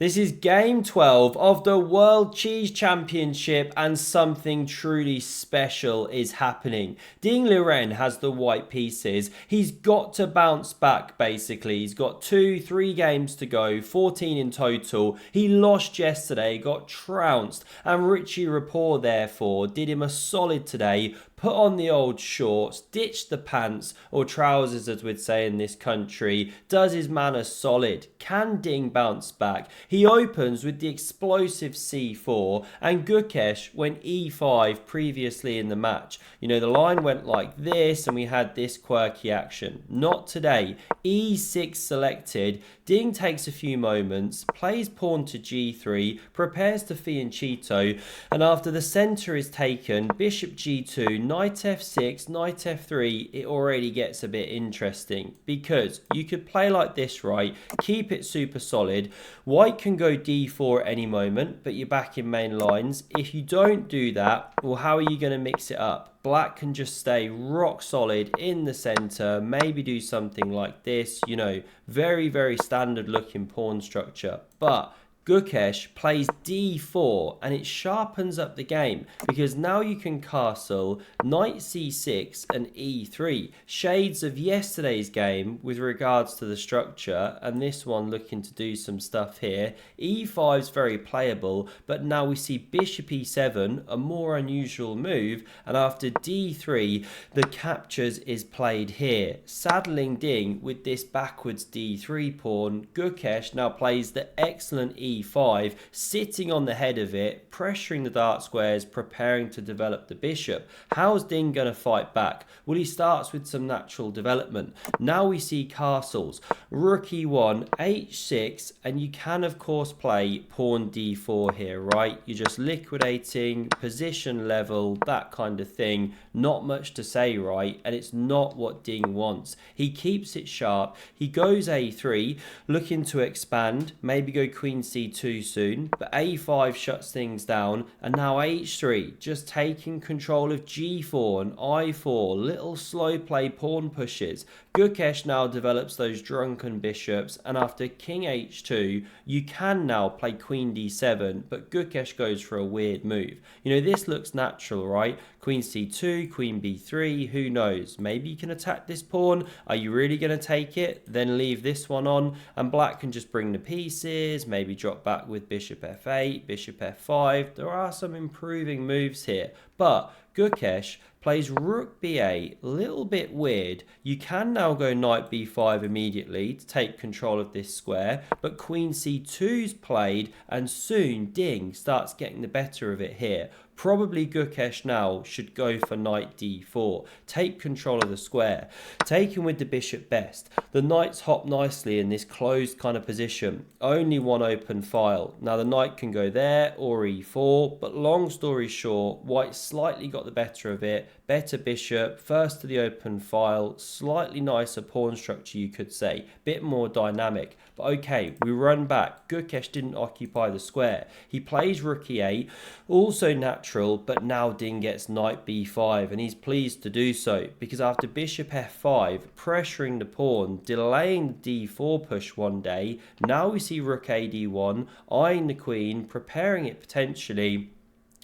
This is game 12 of the World Cheese Championship, and something truly special is happening. Liren has the white pieces. He's got to bounce back, basically. He's got 2-3 games to go, 14 in total. He lost yesterday, got trounced, and Richie Rapport, therefore, did him a solid today. Put on the old shorts, ditched the pants, or trousers as we'd say in this country, does his man a solid. Can Ding bounce back? He opens with the explosive c4, and Gukesh went e5 previously in the match. You know, the line went like this and we had this quirky action. Not today. e6 selected. Ding takes a few moments, plays pawn to g3, prepares to fianchetto, and after the centre is taken, bishop g2, knight f6, knight f3, it already gets a bit interesting, because you could play like this, right? Keep it super solid. White can go d4 at any moment, but you're back in main lines. If you don't do that, well, how are you going to mix it up? Black can just stay rock solid in the center, maybe do something like this, you know, very, very standard looking pawn structure. But Gukesh plays d4 and it sharpens up the game, because now you can castle knight c6 and e3, shades of yesterday's game with regards to the structure, and this one looking to do some stuff here. e5 is very playable, but now we see bishop e7, a more unusual move, and after d3 the captures is played here, saddling Ding with this backwards d3 pawn. Gukesh now plays the excellent e5, sitting on the head of it, pressuring the dark squares, preparing to develop the bishop. How's Ding going to fight back? Well, he starts with some natural development. Now we see castles, rook e1, h6, and you can of course play pawn d4 here, right? You're just liquidating, position level, that kind of thing. Not much to say, right? And it's not what Ding wants. He keeps it sharp. He goes a3, looking to expand, maybe go queen c2 soon, but a5 shuts things down, and now h3, just taking control of g4 and i4, little slow play pawn pushes. Gukesh now develops those drunken bishops, and after king h2, you can now play queen d7, but Gukesh goes for a weird move. You know, this looks natural, right? Queen c2, queen b3, who knows? Maybe you can attack this pawn. Are you really going to take it? Then leave this one on, and black can just bring the pieces, maybe drop back with bishop f8, bishop f5. There are some improving moves here, but Gukesh plays rook b8, little bit weird. You can now go knight b5 immediately to take control of this square, but queen c2's played, and soon Ding starts getting the better of it here. Probably Gukesh now should go for knight d4, take control of the square, taken with the bishop best. The knights hop nicely in this closed kind of position, only one open file. Now the knight can go there or e4, but long story short, white slightly got the better of it, better bishop, first to the open file, slightly nicer pawn structure you could say, bit more dynamic. But okay, we run back. Gukesh didn't occupy the square. He plays rook e8, also natural, but now Ding gets knight b5, and he's pleased to do so, because after bishop f5, pressuring the pawn, delaying the d4 push one day, now we see rook a d1, eyeing the queen, preparing it potentially,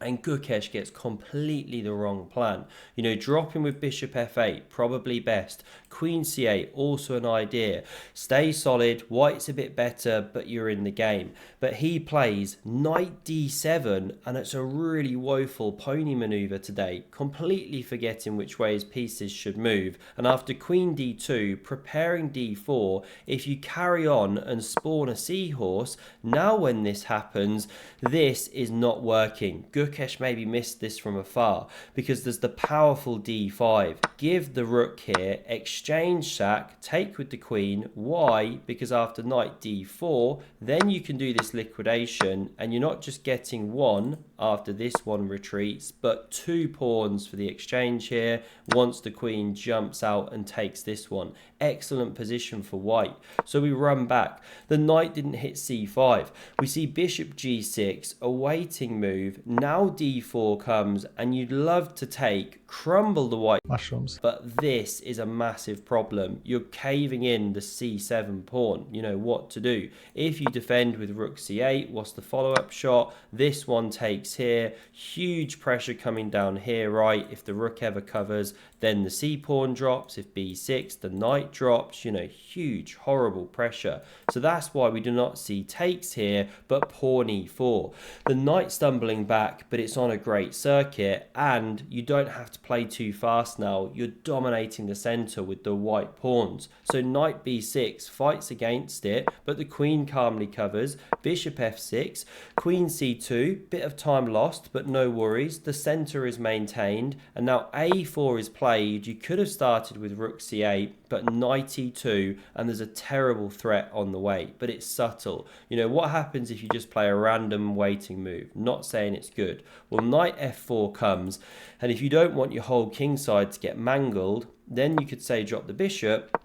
and Gukesh gets completely the wrong plan. You know, dropping with bishop f8, probably best. Queen c8, also an idea. Stay solid, white's a bit better, but you're in the game. But he plays knight d7, and it's a really woeful pony maneuver today, completely forgetting which way his pieces should move. And after queen d2, preparing d4, if you carry on and spawn a seahorse, now when this happens, this is not working. Gukesh maybe missed this from afar, because there's the powerful d5. Give the rook here, exchange sack, take with the queen. Why? Because after knight d4, then you can do this liquidation, and you're not just getting one after this one retreats, but two pawns for the exchange here once the queen jumps out and takes this one. Excellent position for white. So we run back. The knight didn't hit c5. We see bishop g6, a waiting move. Now Now d4 comes, and you'd love to take, crumble the white mushrooms. But this is a massive problem. You're caving in the c7 pawn. You know what to do. If you defend with rook c8, what's the follow-up shot? This one takes here. Huge pressure coming down here, right? If the rook ever covers, then the c pawn drops. If b6, the knight drops. You know, huge, horrible pressure. So that's why we do not see takes here, but pawn e4. The knight stumbling back, but it's on a great circuit, and you don't have to play too fast now. You're dominating the center with the white pawns. So knight b6 fights against it, but the queen calmly covers. Bishop f6, queen c2, bit of time lost, but no worries. The center is maintained, and now a4 is played. You could have started with rook c8, but knight e2, and there's a terrible threat on the way, but it's subtle. You know, what happens if you just play a random waiting move? Not saying it's good. Well, knight f4 comes, and if you don't want your whole king side to get mangled, then you could say drop the bishop,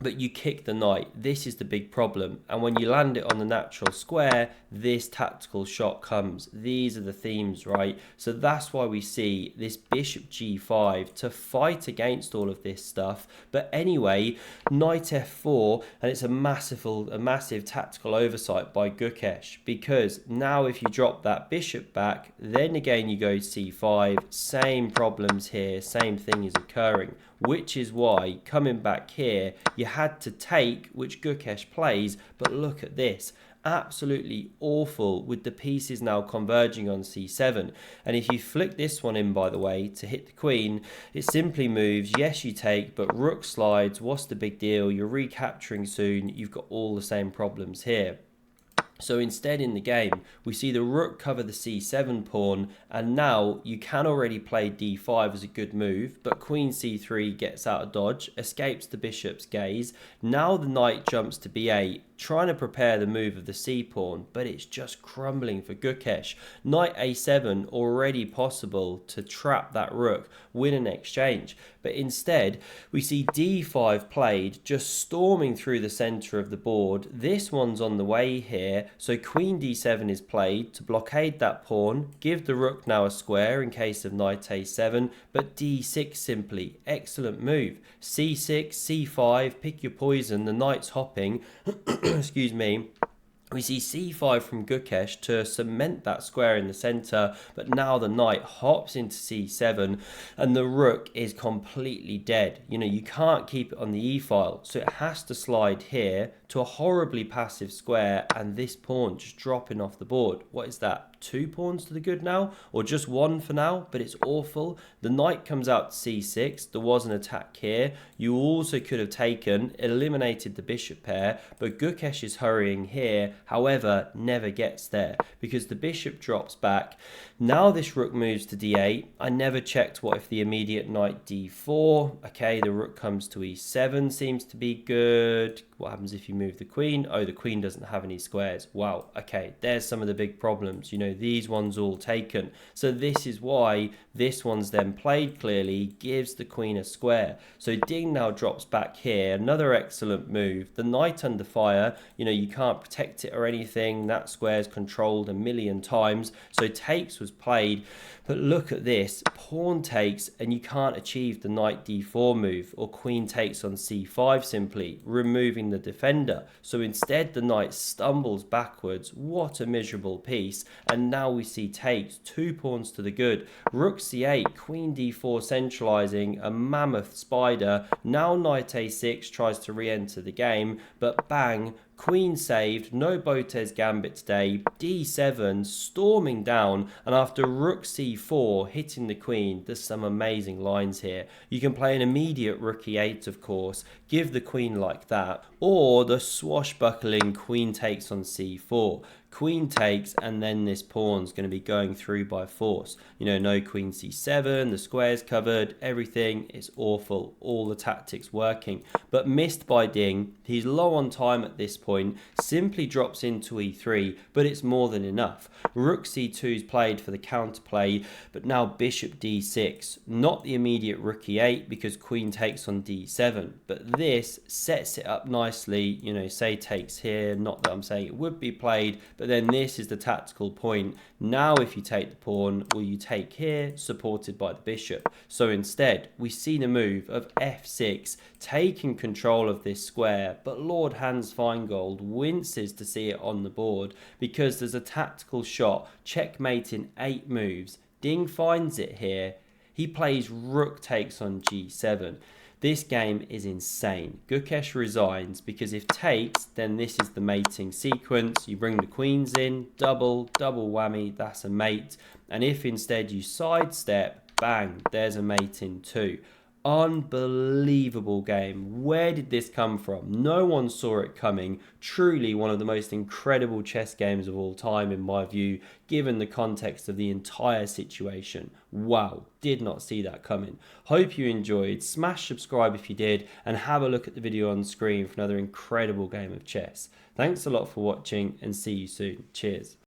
but you kick the knight. This is the big problem. And when you land it on the natural square, this tactical shot comes. These are the themes, right? So that's why we see this bishop g5 to fight against all of this stuff. But anyway, knight f4, and it's a massive tactical oversight by Gukesh, because now if you drop that bishop back, then again you go c5, same problems here, same thing is occurring. Which is why, coming back here, you had to take, which Gukesh plays, but look at this. Absolutely awful, with the pieces now converging on c7. And if you flick this one in, by the way, to hit the queen, it simply moves. Yes, you take, but rook slides. What's the big deal? You're recapturing soon. You've got all the same problems here. So instead in the game, we see the rook cover the c7 pawn, and now you can already play d5 as a good move, but queen c3 gets out of dodge, escapes the bishop's gaze. Now the knight jumps to b8, trying to prepare the move of the c pawn, but it's just crumbling for Gukesh. Knight a7 already possible to trap that rook, win an exchange. But instead, we see d5 played, just storming through the center of the board. This one's on the way here, so queen d7 is played to blockade that pawn, give the rook now a square in case of knight a7, but d6 simply. Excellent move. c6, c5, pick your poison, the knight's hopping. Excuse me. We see c5 from Gukesh to cement that square in the center, but now the knight hops into c7 and the rook is completely dead. You know, you can't keep it on the e-file, so it has to slide here to a horribly passive square, and this pawn just dropping off the board. What is that? 2 pawns to the good now, or just 1 for now, but it's awful. The knight comes out to c6. There was an attack here. You also could have taken, eliminated the bishop pair, but Gukesh is hurrying here, however, never gets there because the bishop drops back. Now this rook moves to d8. I never checked what if the immediate knight d4. Okay, the rook comes to e7, seems to be good. What happens if you move the queen? Oh, the queen doesn't have any squares. Wow, okay, there's some of the big problems. You know, these ones all taken. So this is why this one's then played clearly, gives the queen a square. So Ding now drops back here. Another excellent move. The knight under fire, you know, you can't protect it or anything. That square's controlled a million times. So takes was played. But look at this. Pawn takes, and you can't achieve the knight d4 move, or queen takes on c5 simply, removing the defender. So instead the knight stumbles backwards. What a miserable piece. And now we see takes, 2 pawns to the good. Rook c8, queen d4 centralizing, a mammoth spider. Now knight a6 tries to re-enter the game, but bang, queen saved, no Botez gambit today, d7 storming down, and after rook c4 hitting the queen, there's some amazing lines here. You can play an immediate rook e8, of course, give the queen like that, or the swashbuckling queen takes on c4. Queen takes, and then this pawn's going to be going through by force. You know, no queen c7, the square's covered, everything is awful, all the tactics working, but missed by Ding. He's low on time at this point, simply drops into e3, but it's more than enough. Rook c2 is played for the counterplay, but now bishop d6, not the immediate rook e8 because queen takes on d7, but this sets it up nicely. You know, say takes here, not that I'm saying it would be played, But then this is the tactical point. Now if you take the pawn, will you take here, supported by the bishop? So instead, we see the move of f6, taking control of this square, but Lord Hans Feingold winces to see it on the board because there's a tactical shot, checkmate in 8 moves. Ding finds it here. He plays rook takes on g7. This game is insane. Gukesh resigns because if takes, then this is the mating sequence. You bring the queens in, double whammy, that's a mate. And if instead you sidestep, bang, there's a mate in 2. Unbelievable game. Where did this come from? No one saw it coming. Truly one of the most incredible chess games of all time in my view, given the context of the entire situation. Wow, did not see that coming. Hope you enjoyed. Smash subscribe if you did, and have a look at the video on screen for another incredible game of chess. Thanks a lot for watching, and see you soon. Cheers.